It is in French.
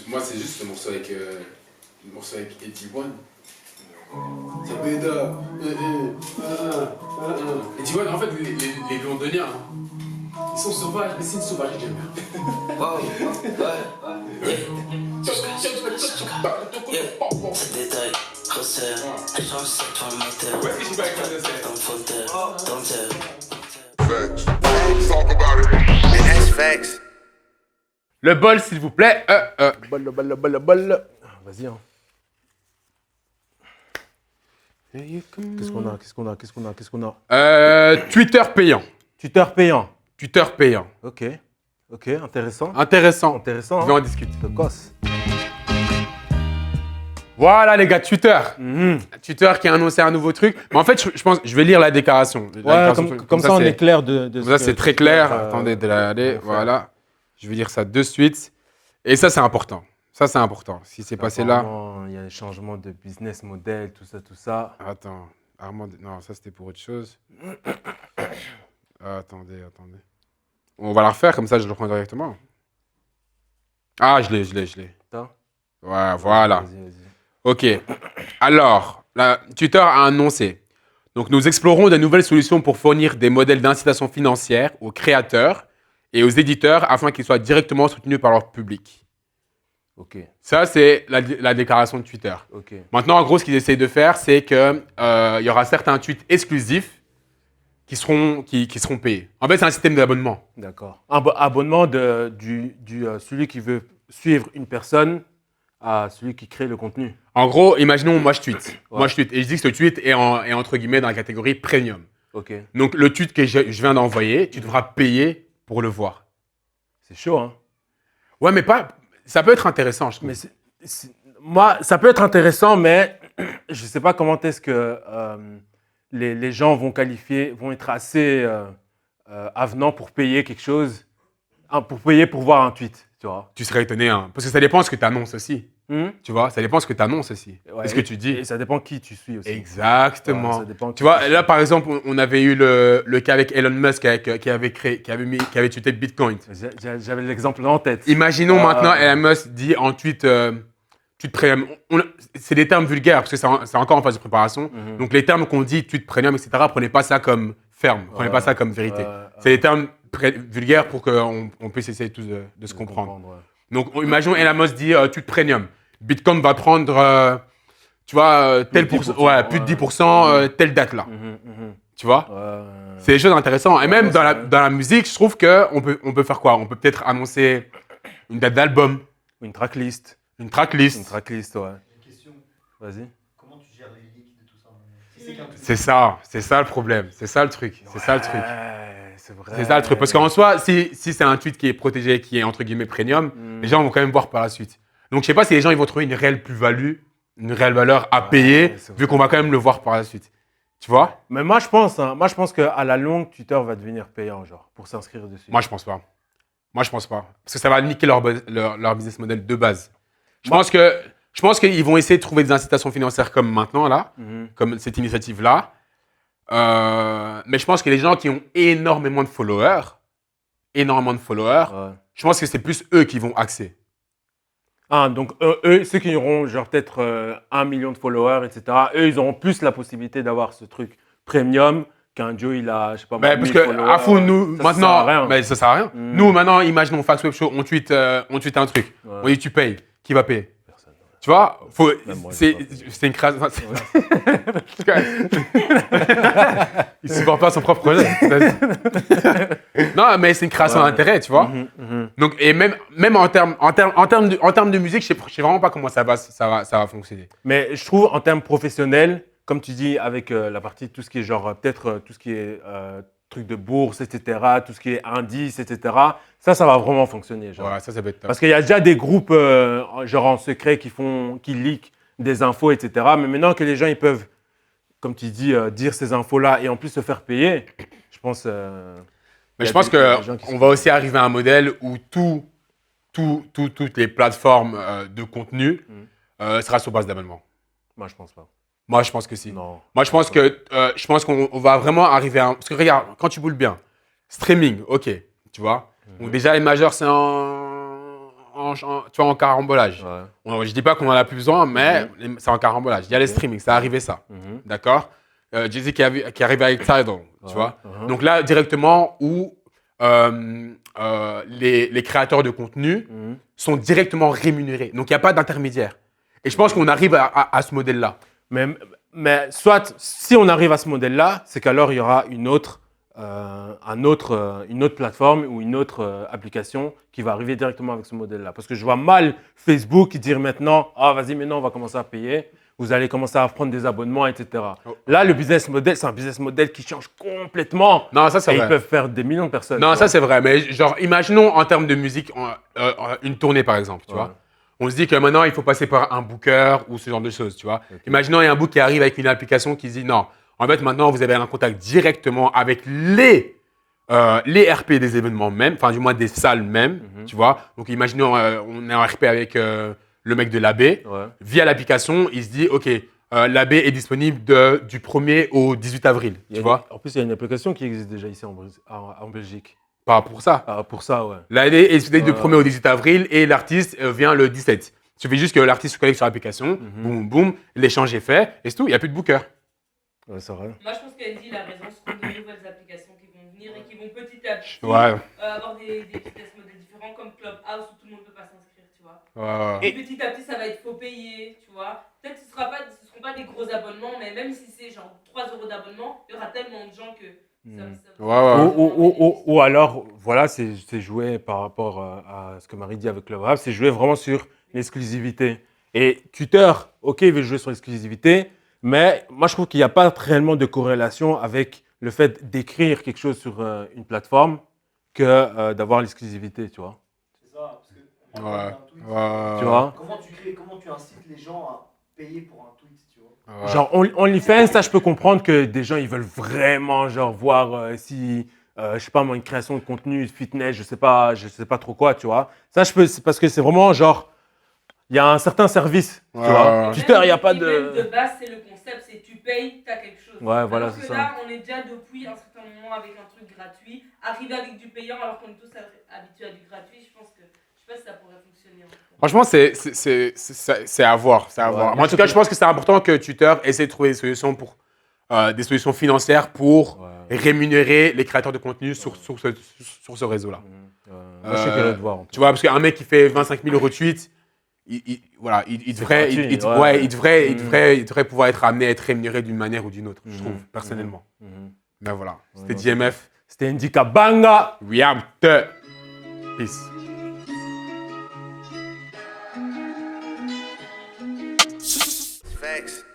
Moi, c'est juste le morceau avec Eddie One. C'est Beda. Eddie One, en fait, les Londoniens, ils sont sauvages, mais c'est une sauvagerie que j'aime bien. Ce détail, resserre, échange cette femme moteur. Ouais, je suis pas avec ça. Dans le fauteuil, dans le Le bol, s'il vous plaît. Le bol. Vas-y, hein. Qu'est-ce qu'on a Twitter payant. Twitter payant. Twitter payant. Ok, intéressant. Intéressant. Intéressant. Je vais en discuter. Précoce. Voilà les gars, Twitter. Twitter qui a annoncé un nouveau truc. Mais en fait, je pense, je vais lire la déclaration. Ouais, comme ça on est clair de Comme ça, c'est très clair. Attendez, faire. voilà. Je vais dire ça de suite. Et ça, c'est important. Ça, c'est important. Ce qui s'est passé là. Il y a des changements de business model, tout ça. Attends, Armand. Non, ça, c'était pour autre chose. Attendez. On va la refaire, comme ça, je le prends directement. Ah, je l'ai. Attends. Ouais, voilà. Vas-y. Ok. Alors, Twitter a annoncé. Donc, nous explorons de nouvelles solutions pour fournir des modèles d'incitation financière aux créateurs et aux éditeurs afin qu'ils soient directement soutenus par leur public. Ok. Ça, c'est la déclaration de Twitter. Ok. Maintenant, en gros, ce qu'ils essayent de faire, c'est qu'il y aura certains tweets exclusifs qui seront payés. En fait, c'est un système d'abonnement. D'accord. Abonnement celui qui veut suivre une personne à celui qui crée le contenu. En gros, imaginons, moi, je tweete. Ouais. Moi, je tweete. Et je dis que ce tweet est entre guillemets dans la catégorie premium. Ok. Donc, le tweet que je viens d'envoyer, tu devras payer pour le voir. C'est chaud, hein. Ouais, mais pas. Ça peut être intéressant, je trouve. Mais moi, ça peut être intéressant, mais je ne sais pas comment est-ce que les gens vont être assez avenants pour payer quelque chose, pour payer pour voir un tweet, tu vois. Tu serais étonné, hein. Parce que ça dépend de ce que tu annonces aussi. Tu vois, ça dépend de ce que tu annonces aussi. Ouais, Ce que tu dis. Et ça dépend qui tu suis aussi. Exactement. Ouais, ça dépend qui Tu vois, tu là, par exemple, on avait eu le cas avec Elon Musk qui avait tweeté Bitcoin. J'avais l'exemple en tête. Imaginons maintenant, Elon Musk dit en tweet premium. C'est des termes vulgaires parce que c'est encore en phase de préparation. Donc, les termes qu'on dit, tweet premium, etc., prenez pas ça comme ferme. Prenez pas ça comme vérité. C'est des termes vulgaires pour qu'on puisse essayer tous de se comprendre. Ouais. Donc, imaginons Elon Musk dit tweet premium. Bitcoin va prendre, tu vois, tel pourcent, plus de 10%, telle date là. Tu vois? C'est des choses intéressantes. Et même dans la musique, je trouve qu'on peut faire quoi? On peut peut-être annoncer une date d'album, Une tracklist. une tracklist. Une tracklist, ouais. Une question, Vas-y. comment tu gères les leaks de tout ça? Si c'est qu'un C'est ça le problème. C'est ça le truc. C'est ça le truc. C'est vrai. C'est ça le truc. Parce qu'en soi, si c'est un tweet qui est protégé, qui est entre guillemets premium, les gens vont quand même voir par la suite. Donc, je sais pas si les gens ils vont trouver une réelle plus-value, une réelle valeur à payer, vu qu'on va quand même le voir par la suite. Tu vois? Mais moi, je pense qu'à la longue, Twitter va devenir payant, genre, pour s'inscrire dessus. Moi, je pense pas. Parce que ça va niquer leur business model de base. Je pense qu'ils vont essayer de trouver des incitations financières comme maintenant, là, comme cette initiative-là. Mais je pense que les gens qui ont énormément de followers, je pense que c'est plus eux qui vont axer. Ah, donc eux, ceux qui auront genre peut-être 1 million de followers, etc., eux, ils auront plus la possibilité d'avoir ce truc premium qu'un Joe, il a, je sais pas, Mais 1000 parce que, followers. à fond, nous, Ça maintenant, sert à rien. mais ça sert à rien. Nous, maintenant, imaginons Fax Web Show, on tweet un truc. On dit, tu payes. Qui va payer? Personne. Tu vois, Même moi, c'est une création. Il supporte pas son propre projet. Non, mais c'est une création d'intérêt, tu vois. Donc, et même en termes de musique, je sais vraiment pas comment ça va fonctionner. Mais je trouve, en termes professionnels, comme tu dis, avec la partie, tout ce qui est genre, peut-être tout ce qui est truc de bourse, etc., tout ce qui est indice, etc., ça va vraiment fonctionner. Genre. Voilà, ça peut être top. Parce qu'il y a déjà des groupes, genre en secret, qui leak des infos, etc. Mais maintenant que les gens, ils peuvent, comme tu dis, dire ces infos-là et en plus se faire payer, je pense... Mais je pense qu'on va aussi arriver à un modèle où toutes les plateformes de contenu sera sur base d'abonnement. Moi, je pense pas. Moi, je pense que si. Non. Moi, je pense qu'on va vraiment arriver à... Parce que regarde, quand tu boules bien, streaming, ok, tu vois. Donc déjà, les majors, c'est en tu vois, en carambolage. Ouais. Je dis pas qu'on en a plus besoin, mais c'est en carambolage. Il y a les streamings, ça arrivé ça. D'accord. Jay-Z qui arrive avec Tidal, tu vois. Donc là, directement, où les créateurs de contenu sont directement rémunérés. Donc il n'y a pas d'intermédiaire. Et je pense qu'on arrive à ce modèle-là. Mais soit, si on arrive à ce modèle-là, c'est qu'alors il y aura une autre plateforme ou une autre application qui va arriver directement avec ce modèle-là. Parce que je vois mal Facebook dire maintenant, ah vas-y, maintenant on va commencer à payer, vous allez commencer à prendre des abonnements, etc. Là, le business model, c'est un business model qui change complètement. Non, ça c'est Et vrai. ils peuvent faire des millions de personnes. Non, tu ça vois. c'est vrai. Mais genre, imaginons en termes de musique, une tournée par exemple, tu vois. On se dit que maintenant, il faut passer par un booker ou ce genre de choses, tu vois. Imaginons, il y a un book qui arrive avec une application qui dit non. En fait, maintenant, vous avez un contact directement avec les RP des événements même, enfin, du moins des salles même, tu vois. Donc, imaginons, on est en RP avec le mec de l'AB. Via l'application, il se dit, OK, l'AB est disponible du 1er au 18 avril, tu vois. En plus, il y a une application qui existe déjà ici en Belgique. Pas pour ça. Pour ça, ouais. L'AB est disponible du 1er au 18 avril et l'artiste vient le 17. Il suffit juste que l'artiste se connecte sur l'application, boum, boum, l'échange est fait, et c'est tout, il n'y a plus de booker. Ouais, c'est vrai. Moi, je pense qu'Andy a raison. Ce sont de nouvelles applications qui vont venir et qui vont petit à petit avoir des business models différents comme Clubhouse où tout le monde ne peut pas s'inscrire, tu vois. Et petit à petit, ça va être faut payer, tu vois. Peut-être que ce ne seront pas des gros abonnements, mais même si c'est genre 3 € d'abonnement, il y aura tellement de gens que Ou alors, voilà, c'est joué par rapport à ce que Marie dit avec Clubhouse, c'est joué vraiment sur l'exclusivité. Et Twitter, ok, il veut jouer sur l'exclusivité, mais moi je trouve qu'il n'y a pas réellement de corrélation avec le fait d'écrire quelque chose sur une plateforme que d'avoir l'exclusivité, tu vois. C'est ça, parce que Tu vois. Comment tu incites les gens à payer pour un tweet, tu vois? Genre OnlyFans, ça je peux comprendre que des gens ils veulent vraiment genre voir si je sais pas moi une création de contenu fitness, je sais pas trop quoi, tu vois. Ça je peux, c'est parce que c'est vraiment genre il y a un certain service, tu vois. Twitter, il y a pas Même de base, c'est le concept, c'est tu payes, tu as quelque chose. Ouais, voilà, alors c'est que ça. là, on est déjà depuis un certain moment avec un truc gratuit, arriver avec du payant alors qu'on est tous habitués à du gratuit, je pense que je sais pas si ça pourrait fonctionner. Franchement, c'est à voir. C'est à voir. Mais en tout cas, je pense que c'est important que Twitter essaie de trouver des solutions financières pour rémunérer les créateurs de contenu sur ce réseau-là. Moi, je suis curieux de voir. Tu vois, parce qu'un mec qui fait 25 000 retweets, il devrait pouvoir être amené à être rémunéré d'une manière ou d'une autre, je trouve, personnellement. Mais voilà, c'était JMF. C'était Indika Banga. We out there. Peace. Facts.